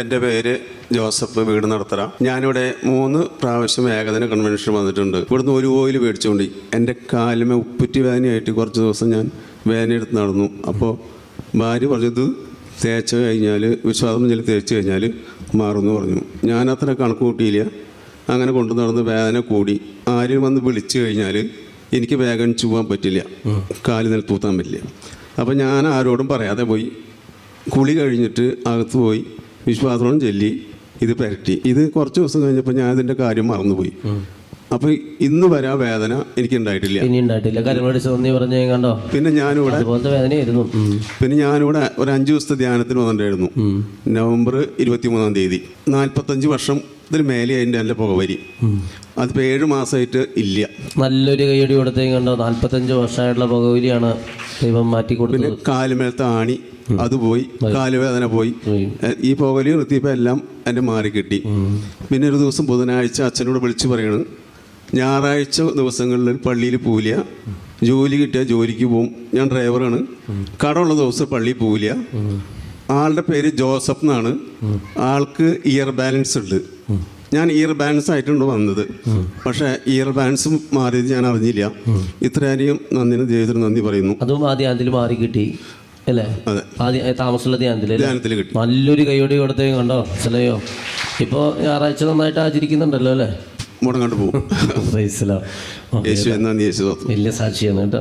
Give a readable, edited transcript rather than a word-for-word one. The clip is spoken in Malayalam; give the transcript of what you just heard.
എൻ്റെ പേര് ജോസഫ്, വീട് നടത്തറ. ഞാനിവിടെ 3 പ്രാവശ്യം ഏകദിന കൺവെൻഷൻ വന്നിട്ടുണ്ട്. ഇവിടുന്ന് ഒരു ഓയിൽ മേടിച്ചുകൊണ്ട് എൻ്റെ കാലുമേ ഉപ്പുറ്റി വേദനയായിട്ട് കുറച്ച് ദിവസം ഞാൻ വേദനയെടുത്ത് നടന്നു. അപ്പോൾ ഭാര്യ പറഞ്ഞത് തേച്ച് കഴിഞ്ഞാൽ വിശ്വാസം ചെല്ലി തേച്ച് കഴിഞ്ഞാൽ മാറുമെന്ന് പറഞ്ഞു. ഞാനത്ര കണക്ക് കൂട്ടിയില്ല. അങ്ങനെ കൊണ്ടു നടന്ന് വേദന കൂടി. ആരും വന്ന് വിളിച്ചു കഴിഞ്ഞാൽ എനിക്ക് വേഗം ചുവാൻ പറ്റില്ല, കാല് നിലത്തൂത്താൻ പറ്റില്ല. അപ്പോൾ ഞാൻ ആരോടും പറയാതെ പോയി കുളി കഴിഞ്ഞിട്ട് അകത്ത് പോയി വിശ്വാസോളം ചൊല്ലി ഇത് പുരട്ടി. ഇത് കുറച്ച് ദിവസം കഴിഞ്ഞപ്പോൾ ഞാൻ ഇതിൻ്റെ കാര്യം മറന്നുപോയി. അപ്പോൾ ഇന്ന് വരാ വേദന എനിക്ക് ഉണ്ടായിട്ടില്ല. പിന്നെ ഞാനിവിടെ ഒരു 5 ദിവസത്തെ ധ്യാനത്തിന് വന്നിട്ടുണ്ടായിരുന്നു. നവംബർ 23-ാം തീയതി. 45 വർഷം ഇതിന് മേലെ അതിൻ്റെ നല്ല പുകവരി. അതിപ്പോൾ 7 മാസമായിട്ട് ഇല്ല. നല്ലൊരു കൈയടി കൊടുത്തേയും കണ്ടോ. 45 വർഷമായിട്ടുള്ള പുകവലിയാണ് ദൈവം മാറ്റി കൊടുത്തത്. പിന്നെ കാലുമേലത്തെ ആണി അത് പോയി, കാലുവേദന പോയി. ഈ പുകവലി നിർത്തിയപ്പോൾ എല്ലാം എൻ്റെ മാറി കിട്ടി. പിന്നെ ഒരു ദിവസം ബുധനാഴ്ച അച്ഛനോട് വിളിച്ച് പറയണം, ഞായറാഴ്ച ദിവസങ്ങളിൽ പള്ളിയിൽ പോവില്ല, ജോലി കിട്ടിയാൽ ജോലിക്ക് പോവും. ഞാൻ ഡ്രൈവറാണ്. കടമുള്ള ദിവസം പള്ളിയിൽ പോവില്ല. ആളുടെ പേര് ജോസഫ് എന്നാണ്. ആൾക്ക് ഇയർ ബാലൻസ് ഉണ്ട്. ഞാൻ ഇയർ ബാലൻസ് ആയിട്ടുണ്ട് വന്നത്. പക്ഷേ ഇയർ ബാലൻസ് മാറിയത് ഞാൻ അറിഞ്ഞില്ല. ഇത്രയധികം ദൈവത്തിന് നന്ദി പറയുന്നു. അതും ആദ്യം മാറി കിട്ടി അല്ലേ? അതെ, ആദ്യം താമസമുള്ള ധ്യാനത്തിൽ കിട്ടി. നല്ലൊരു കൈയോടി കൊടുത്തേയും കണ്ടോ ചിലയോ. ഇപ്പോൾ ഞായറാഴ്ച നന്നായിട്ട് ആചരിക്കുന്നുണ്ടല്ലോ അല്ലേ? മുടങ്ങാണ്ട് പോകും. യേശു നന്ദി, യേശു വലിയ സാക്ഷിയാണ് കേട്ടോ.